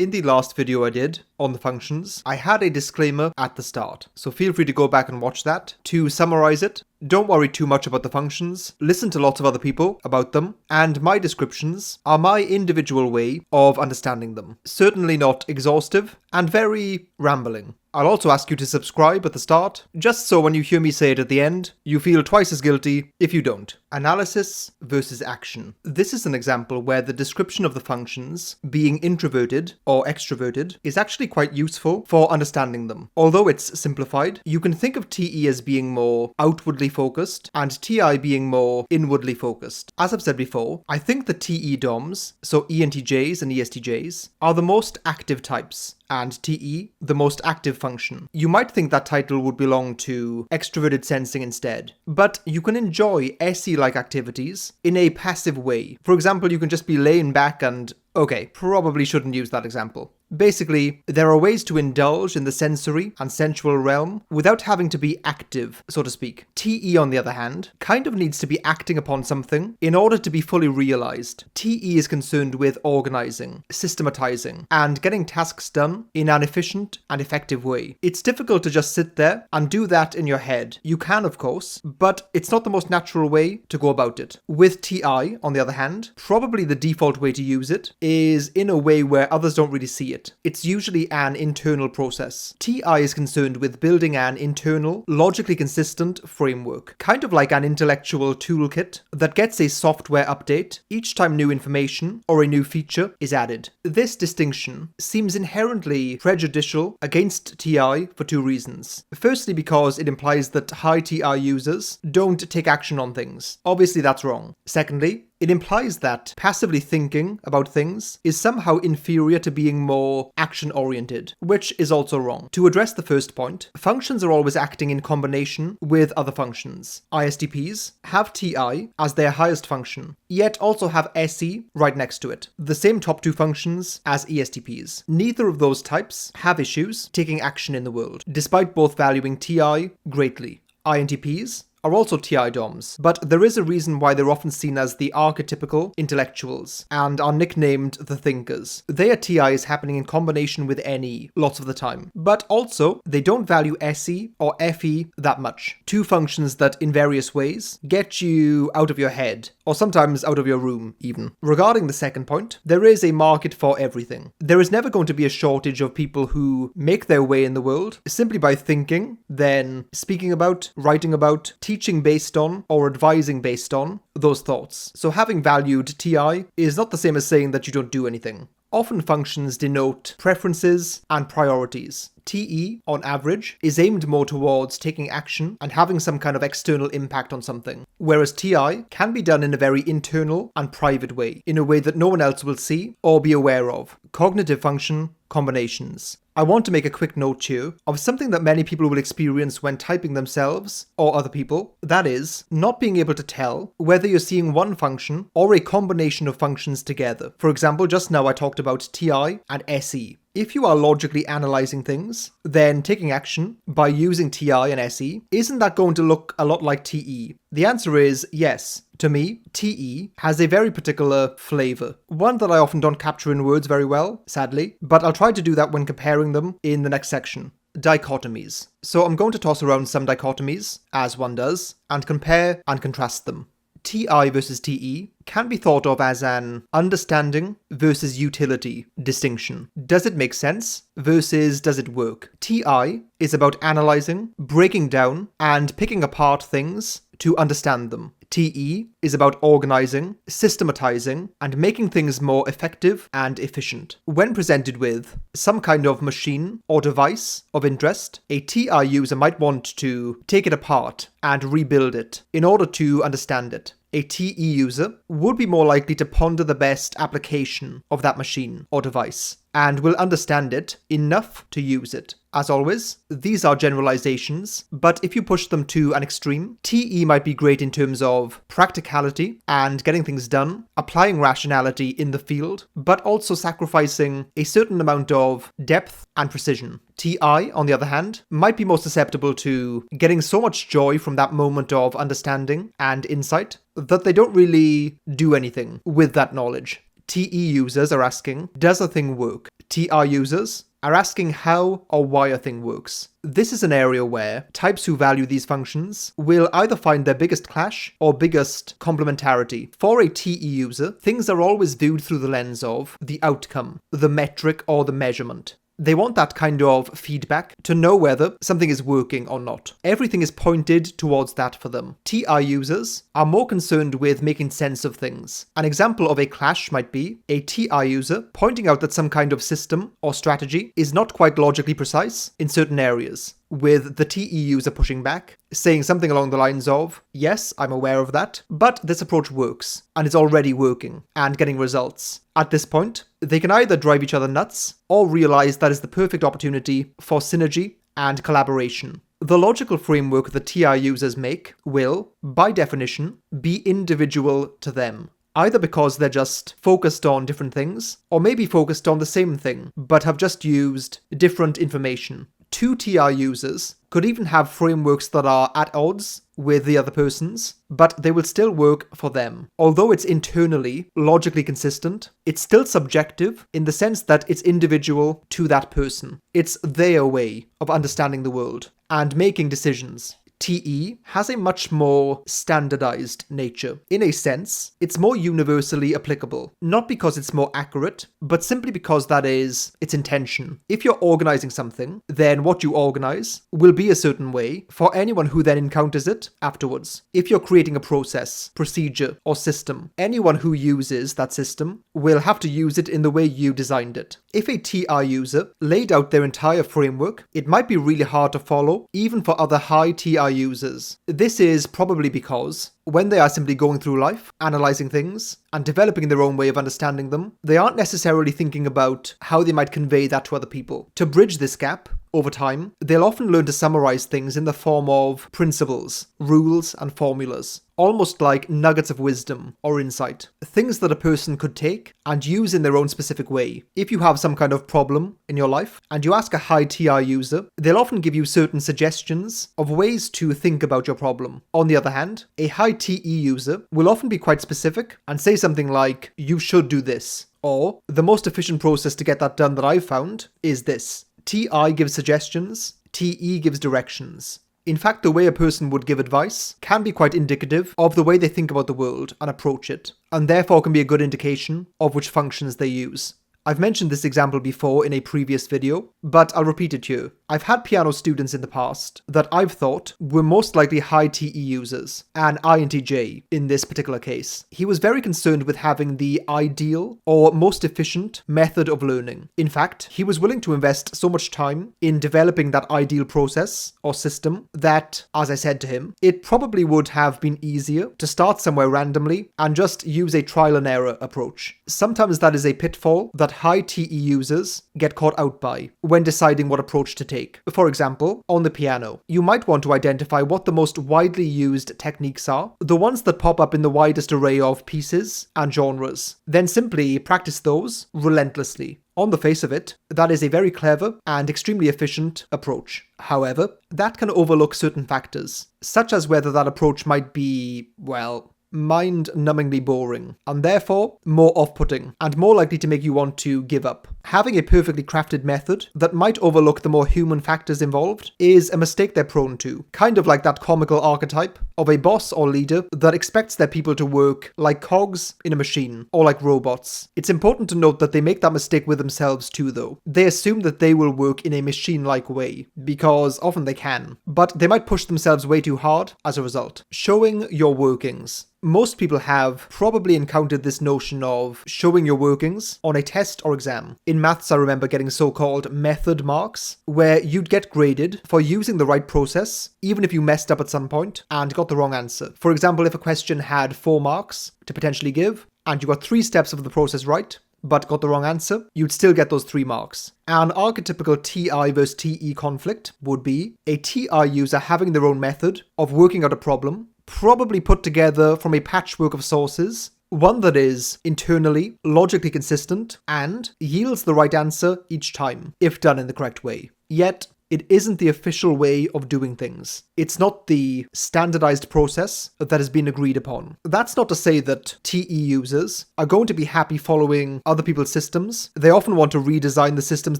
In the last video I did on the functions, I had a disclaimer at the start, so feel free to go back and watch that. To summarize it, don't worry too much about the functions, listen to lots of other people about them, and my descriptions are my individual way of understanding them. Certainly not exhaustive, and very rambling. I'll also ask you to subscribe at the start, just so when you hear me say it at the end, you feel twice as guilty if you don't. Analysis versus action. This is an example where the description of the functions, being introverted or extroverted, is actually quite useful for understanding them. Although it's simplified, you can think of TE as being more outwardly focused and TI being more inwardly focused. As I've said before, I think the TE DOMs, so ENTJs and ESTJs, are the most active types, and TE, the most active function. You might think that title would belong to extroverted sensing instead, but you can enjoy SE-like activities in a passive way. For example, you can just be laying back and okay, probably shouldn't use that example. Basically, there are ways to indulge in the sensory and sensual realm without having to be active, so to speak. TE, on the other hand, kind of needs to be acting upon something in order to be fully realized. TE is concerned with organizing, systematizing, and getting tasks done in an efficient and effective way. It's difficult to just sit there and do that in your head. You can, of course, but it's not the most natural way to go about it. With TI, on the other hand, probably the default way to use it is in a way where others don't really see it. It's usually an internal process. TI is concerned with building an internal, logically consistent framework, kind of like an intellectual toolkit that gets a software update each time new information or a new feature is added. This distinction seems inherently prejudicial against TI for two reasons. Firstly, because it implies that high TI users don't take action on things. Obviously, that's wrong. Secondly, it implies that passively thinking about things is somehow inferior to being more action-oriented, which is also wrong. To address the first point, functions are always acting in combination with other functions. ISTPs have TI as their highest function, yet also have SE right next to it, the same top two functions as ESTPs. Neither of those types have issues taking action in the world, despite both valuing TI greatly. INTPs are also TI DOMs, but there is a reason why they're often seen as the archetypical intellectuals and are nicknamed the thinkers. Their TI is happening in combination with NE lots of the time, but also they don't value SE or FE that much. Two functions that in various ways get you out of your head, or sometimes out of your room even. Regarding the second point, there is a market for everything. There is never going to be a shortage of people who make their way in the world simply by thinking, then speaking about, writing about, teaching based on, or advising based on those thoughts. So having valued TI is not the same as saying that you don't do anything. Often functions denote preferences and priorities. TE, on average, is aimed more towards taking action and having some kind of external impact on something, whereas TI can be done in a very internal and private way, in a way that no one else will see or be aware of. Cognitive function combinations. I want to make a quick note here of something that many people will experience when typing themselves or other people. That is, not being able to tell whether you're seeing one function or a combination of functions together. For example, just now I talked about TI and SE. If you are logically analyzing things, then taking action by using TI and SE, isn't that going to look a lot like TE? The answer is yes. To me, TE has a very particular flavor, one that I often don't capture in words very well, sadly, but I'll try to do that when comparing them in the next section. Dichotomies. So I'm going to toss around some dichotomies, as one does, and compare and contrast them. TI versus TE can be thought of as an understanding versus utility distinction. Does it make sense versus does it work? TI is about analyzing, breaking down, and picking apart things to understand them. TE is about organizing, systematizing, and making things more effective and efficient. When presented with some kind of machine or device of interest, a TI user might want to take it apart and rebuild it in order to understand it. A TE user would be more likely to ponder the best application of that machine or device and will understand it enough to use it. As always, these are generalizations, but if you push them to an extreme, TE might be great in terms of practicality and getting things done, applying rationality in the field, but also sacrificing a certain amount of depth and precision. TI, on the other hand, might be more susceptible to getting so much joy from that moment of understanding and insight that they don't really do anything with that knowledge. TE users are asking, does a thing work? TR users are asking how or why a thing works. This is an area where types who value these functions will either find their biggest clash or biggest complementarity. For a TE user, things are always viewed through the lens of the outcome, the metric, or the measurement. They want that kind of feedback to know whether something is working or not. Everything is pointed towards that for them. TR users are more concerned with making sense of things. An example of a clash might be a TR user pointing out that some kind of system or strategy is not quite logically precise in certain areas, with the TE user pushing back, saying something along the lines of, yes, I'm aware of that, but this approach works, and it's already working, and getting results. At this point, they can either drive each other nuts, or realize that is the perfect opportunity for synergy and collaboration. The logical framework the TR users make will, by definition, be individual to them. Either because they're just focused on different things, or maybe focused on the same thing, but have just used different information. Two TR users could even have frameworks that are at odds with the other person's, but they will still work for them. Although it's internally logically consistent, it's still subjective in the sense that it's individual to that person. It's their way of understanding the world and making decisions. TE has a much more standardized nature. In a sense, it's more universally applicable. Not because it's more accurate, but simply because that is its intention. If you're organizing something, then what you organize will be a certain way for anyone who then encounters it afterwards. If you're creating a process, procedure, or system, anyone who uses that system will have to use it in the way you designed it. If a TR user laid out their entire framework, it might be really hard to follow, even for other high TR users. This is probably because when they are simply going through life, analyzing things, and developing their own way of understanding them, they aren't necessarily thinking about how they might convey that to other people. To bridge this gap, over time, they'll often learn to summarize things in the form of principles, rules, and formulas, almost like nuggets of wisdom or insight, things that a person could take and use in their own specific way. If you have some kind of problem in your life and you ask a high TR user, they'll often give you certain suggestions of ways to think about your problem. On the other hand, a high TE user will often be quite specific and say something like, you should do this, or the most efficient process to get that done that I've found is this. TI gives suggestions, TE gives directions. In fact, the way a person would give advice can be quite indicative of the way they think about the world and approach it, and therefore can be a good indication of which functions they use. I've mentioned this example before in a previous video, but I'll repeat it here. I've had piano students in the past that I've thought were most likely high TE users, and INTJ in this particular case. He was very concerned with having the ideal or most efficient method of learning. In fact, he was willing to invest so much time in developing that ideal process or system that, as I said to him, it probably would have been easier to start somewhere randomly and just use a trial and error approach. Sometimes that is a pitfall that high TE users get caught out by when deciding what approach to take. For example, on the piano, you might want to identify what the most widely used techniques are, the ones that pop up in the widest array of pieces and genres. Then simply practice those relentlessly. On the face of it, that is a very clever and extremely efficient approach. However, that can overlook certain factors, such as whether that approach might be, well, mind-numbingly boring, and therefore more off-putting, and more likely to make you want to give up. Having a perfectly crafted method that might overlook the more human factors involved is a mistake they're prone to, kind of like that comical archetype of a boss or leader that expects their people to work like cogs in a machine, or like robots. It's important to note that they make that mistake with themselves too, though. They assume that they will work in a machine-like way, because often they can, but they might push themselves way too hard as a result. Showing your workings. Most people have probably encountered this notion of showing your workings on a test or exam. In maths, I remember getting so-called method marks, where you'd get graded for using the right process, even if you messed up at some point and got the wrong answer. For example, if a question had 4 marks to potentially give, and you got 3 steps of the process right, but got the wrong answer, you'd still get those 3 marks. An archetypical TI versus TE conflict would be a TI user having their own method of working out a problem, probably put together from a patchwork of sources, one that is internally logically consistent and yields the right answer each time, if done in the correct way. Yet, It isn't the official way of doing things. It's not the standardized process that has been agreed upon. That's not to say that TE users are going to be happy following other people's systems. They often want to redesign the systems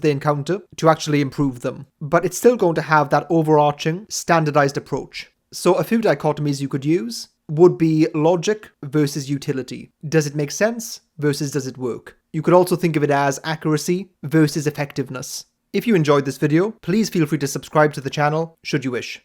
they encounter to actually improve them. But it's still going to have that overarching standardized approach. So a few dichotomies you could use would be logic versus utility. Does it make sense versus does it work? You could also think of it as accuracy versus effectiveness. If you enjoyed this video, please feel free to subscribe to the channel should you wish.